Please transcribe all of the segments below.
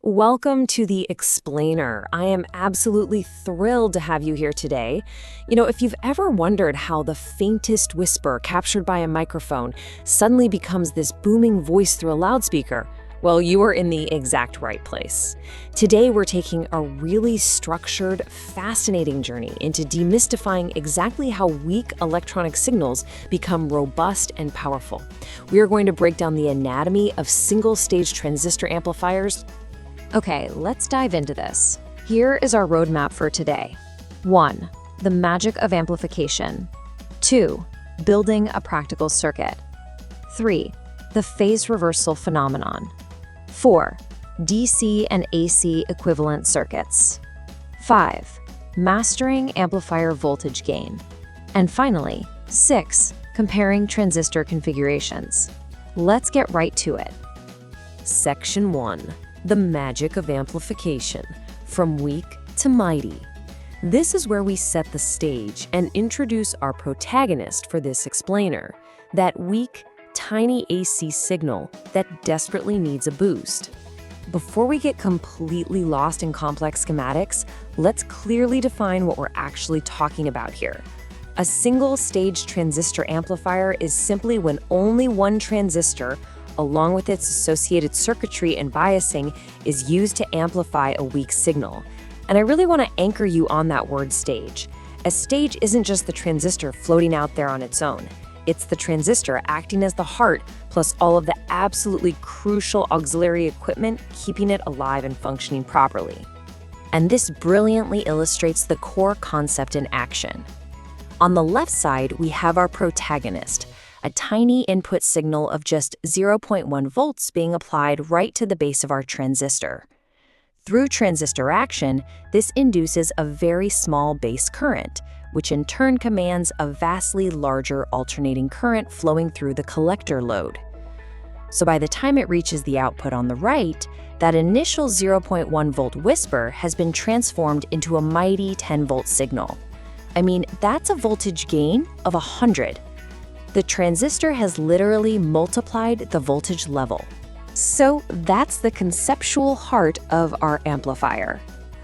Welcome to the Explainer. I am absolutely thrilled to have you here today. If you've ever wondered how the faintest whisper captured by a microphone suddenly becomes this booming voice through a loudspeaker, well, you are in the exact right place. Today, we're taking a really structured, fascinating journey into demystifying exactly how weak electronic signals become robust and powerful. We are going to break down the anatomy of single-stage transistor amplifiers. Okay, let's dive into this. Here is our roadmap for today. 1. The magic of amplification. 2. Building a practical circuit. 3. The phase reversal phenomenon. 4. DC and AC equivalent circuits. 5. Mastering amplifier voltage gain. And finally, 6. Comparing transistor configurations. Let's get right to it. Section 1. The magic of amplification, from weak to mighty. This is where we set the stage and introduce our protagonist for this explainer, that weak, tiny AC signal that desperately needs a boost. Before we get completely lost in complex schematics, let's clearly define what we're actually talking about here. A single-stage transistor amplifier is simply when only one transistor, along with its associated circuitry and biasing, is used to amplify a weak signal. And I really want to anchor you on that word stage. A stage isn't just the transistor floating out there on its own. It's the transistor acting as the heart, plus all of the absolutely crucial auxiliary equipment keeping it alive and functioning properly. And this brilliantly illustrates the core concept in action. On the left side, we have our protagonist, a tiny input signal of just 0.1 volts being applied right to the base of our transistor. Through transistor action, this induces a very small base current, which in turn commands a vastly larger alternating current flowing through the collector load. So by the time it reaches the output on the right, that initial 0.1 volt whisper has been transformed into a mighty 10-volt signal. I mean, that's a voltage gain of 100. The transistor has literally multiplied the voltage level. So that's the conceptual heart of our amplifier.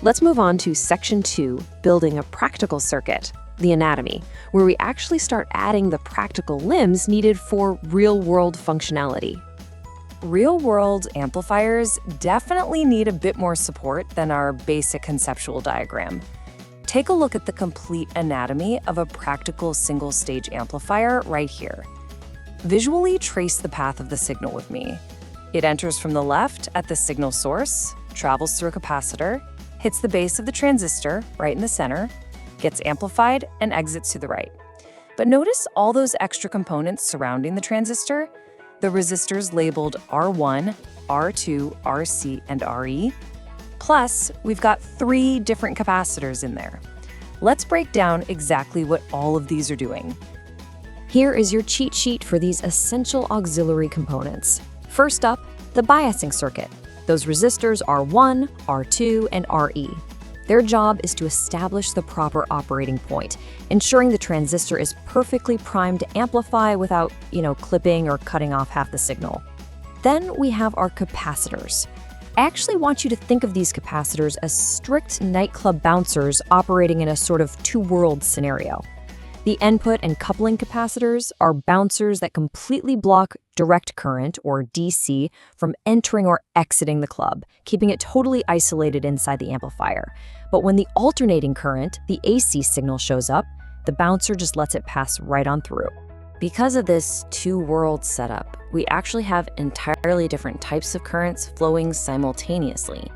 Let's move on to Section 2, building a practical circuit, the anatomy, where we actually start adding the practical limbs needed for real-world functionality. Real-world amplifiers definitely need a bit more support than our basic conceptual diagram. Take a look at the complete anatomy of a practical single-stage amplifier right here. Visually trace the path of the signal with me. It enters from the left at the signal source, travels through a capacitor, hits the base of the transistor right in the center, gets amplified, and exits to the right. But notice all those extra components surrounding the transistor? The resistors labeled R1, R2, RC, and RE. Plus, we've got 3 different capacitors in there. Let's break down exactly what all of these are doing. Here is your cheat sheet for these essential auxiliary components. First up, the biasing circuit. Those resistors are R1, R2, and RE. Their job is to establish the proper operating point, ensuring the transistor is perfectly primed to amplify without, clipping or cutting off half the signal. Then we have our capacitors. I actually want you to think of these capacitors as strict nightclub bouncers operating in a sort of two-world scenario. The input and coupling capacitors are bouncers that completely block direct current, or DC, from entering or exiting the club, keeping it totally isolated inside the amplifier. But when the alternating current, the AC signal, shows up, the bouncer just lets it pass right on through. Because of this two-world setup, we actually have entirely different types of currents flowing simultaneously.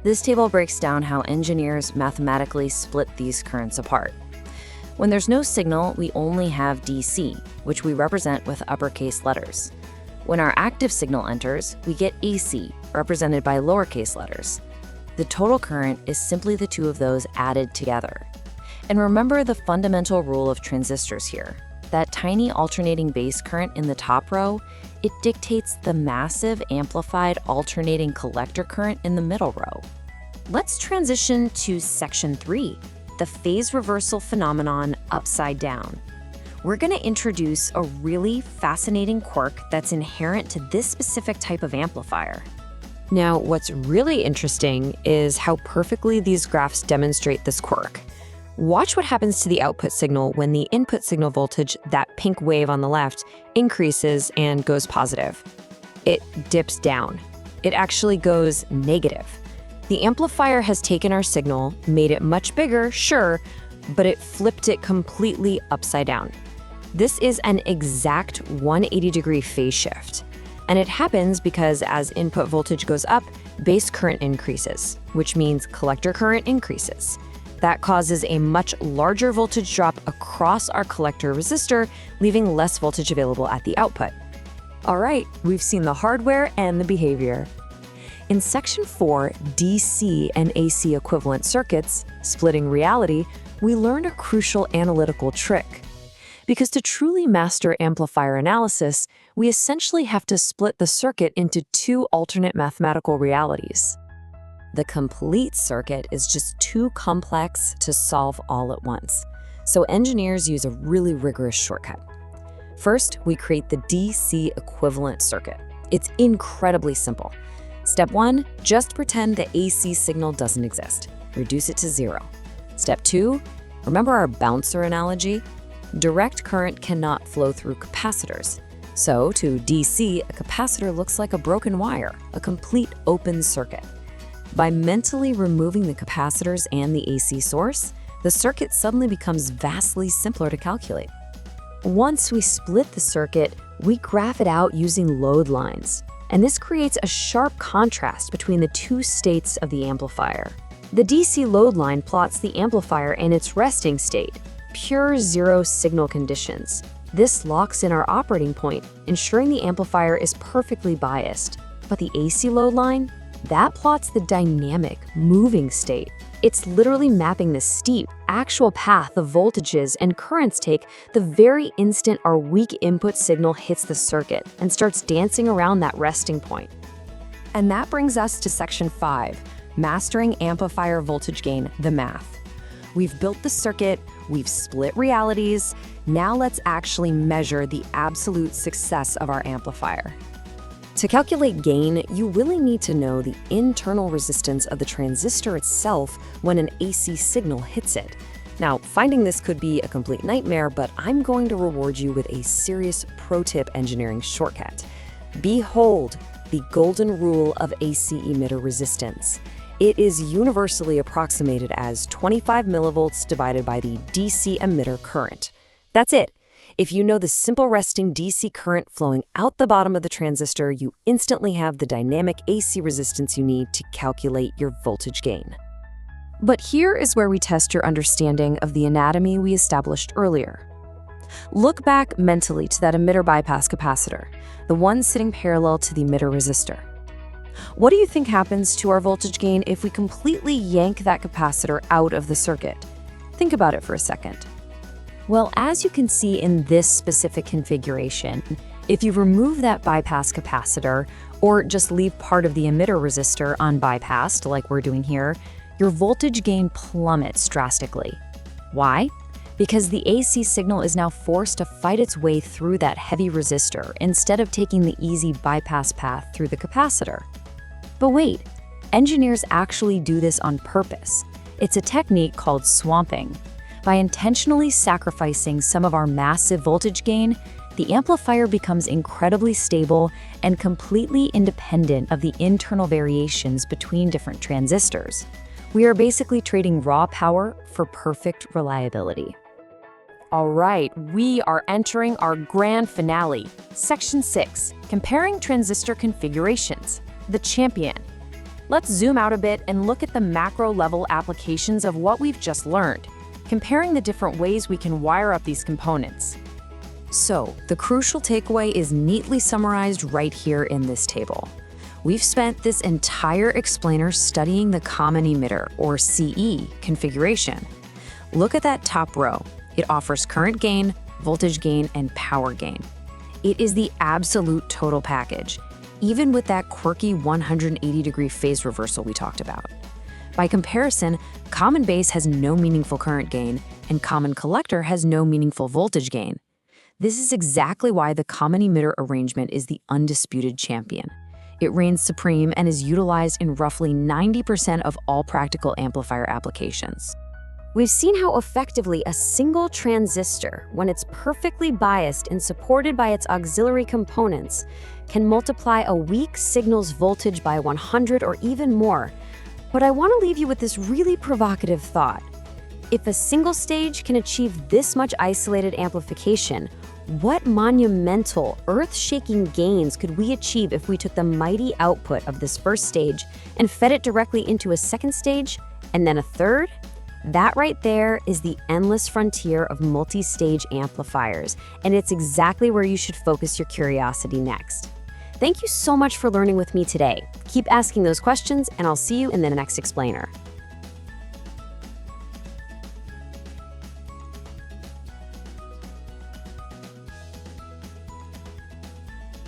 This table breaks down how engineers mathematically split these currents apart. When there's no signal, we only have DC, which we represent with uppercase letters. When our active signal enters, we get AC, represented by lowercase letters. The total current is simply the two of those added together. And remember the fundamental rule of transistors here. That tiny alternating base current in the top row, it dictates the massive amplified alternating collector current in the middle row. Let's transition to Section 3, the phase reversal phenomenon upside down. We're going to introduce a really fascinating quirk that's inherent to this specific type of amplifier. Now, what's really interesting is how perfectly these graphs demonstrate this quirk. Watch what happens to the output signal when the input signal voltage, that pink wave on the left, increases and goes positive. It dips down. It actually goes negative. The amplifier has taken our signal, made it much bigger, sure, but it flipped it completely upside down. This is an exact 180-degree phase shift. And it happens because as input voltage goes up, base current increases, which means collector current increases. That causes a much larger voltage drop across our collector resistor, leaving less voltage available at the output. All right, we've seen the hardware and the behavior. In Section 4, DC and AC equivalent circuits, splitting reality, we learned a crucial analytical trick. Because to truly master amplifier analysis, we essentially have to split the circuit into two alternate mathematical realities. The complete circuit is just too complex to solve all at once, so engineers use a really rigorous shortcut. First, we create the DC equivalent circuit. It's incredibly simple. Step 1, just pretend the AC signal doesn't exist. Reduce it to 0. Step 2, remember our bouncer analogy? Direct current cannot flow through capacitors. So, to DC, a capacitor looks like a broken wire, a complete open circuit. By mentally removing the capacitors and the AC source, the circuit suddenly becomes vastly simpler to calculate. Once we split the circuit, we graph it out using load lines. And this creates a sharp contrast between the two states of the amplifier. The DC load line plots the amplifier in its resting state, pure zero signal conditions. This locks in our operating point, ensuring the amplifier is perfectly biased. But the AC load line? That plots the dynamic, moving state. It's literally mapping the steep, actual path the voltages and currents take the very instant our weak input signal hits the circuit and starts dancing around that resting point. And that brings us to Section 5, Mastering Amplifier Voltage Gain, the math. We've built the circuit, we've split realities, now let's actually measure the absolute success of our amplifier. To calculate gain, you really need to know the internal resistance of the transistor itself when an AC signal hits it. Now, finding this could be a complete nightmare, but I'm going to reward you with a serious pro-tip engineering shortcut. Behold, the golden rule of AC emitter resistance. It is universally approximated as 25 millivolts divided by the DC emitter current. That's it. If you know the simple resting DC current flowing out the bottom of the transistor, you instantly have the dynamic AC resistance you need to calculate your voltage gain. But here is where we test your understanding of the anatomy we established earlier. Look back mentally to that emitter bypass capacitor, the one sitting parallel to the emitter resistor. What do you think happens to our voltage gain if we completely yank that capacitor out of the circuit? Think about it for a second. Well, as you can see in this specific configuration, if you remove that bypass capacitor or just leave part of the emitter resistor unbypassed like we're doing here, your voltage gain plummets drastically. Why? Because the AC signal is now forced to fight its way through that heavy resistor instead of taking the easy bypass path through the capacitor. But wait, engineers actually do this on purpose. It's a technique called swamping. By intentionally sacrificing some of our massive voltage gain, the amplifier becomes incredibly stable and completely independent of the internal variations between different transistors. We are basically trading raw power for perfect reliability. All right, we are entering our grand finale. Section 6, Comparing Transistor Configurations, the champion. Let's zoom out a bit and look at the macro-level applications of what we've just learned, comparing the different ways we can wire up these components. So, the crucial takeaway is neatly summarized right here in this table. We've spent this entire explainer studying the common emitter, or CE, configuration. Look at that top row. It offers current gain, voltage gain, and power gain. It is the absolute total package, even with that quirky 180-degree phase reversal we talked about. By comparison, common base has no meaningful current gain, and common collector has no meaningful voltage gain. This is exactly why the common emitter arrangement is the undisputed champion. It reigns supreme and is utilized in roughly 90% of all practical amplifier applications. We've seen how effectively a single transistor, when it's perfectly biased and supported by its auxiliary components, can multiply a weak signal's voltage by 100 or even more. But I want to leave you with this really provocative thought. If a single stage can achieve this much isolated amplification, what monumental, earth-shaking gains could we achieve if we took the mighty output of this first stage and fed it directly into a second stage and then a third? That right there is the endless frontier of multi-stage amplifiers, and it's exactly where you should focus your curiosity next. Thank you so much for learning with me today. Keep asking those questions, and I'll see you in the next explainer.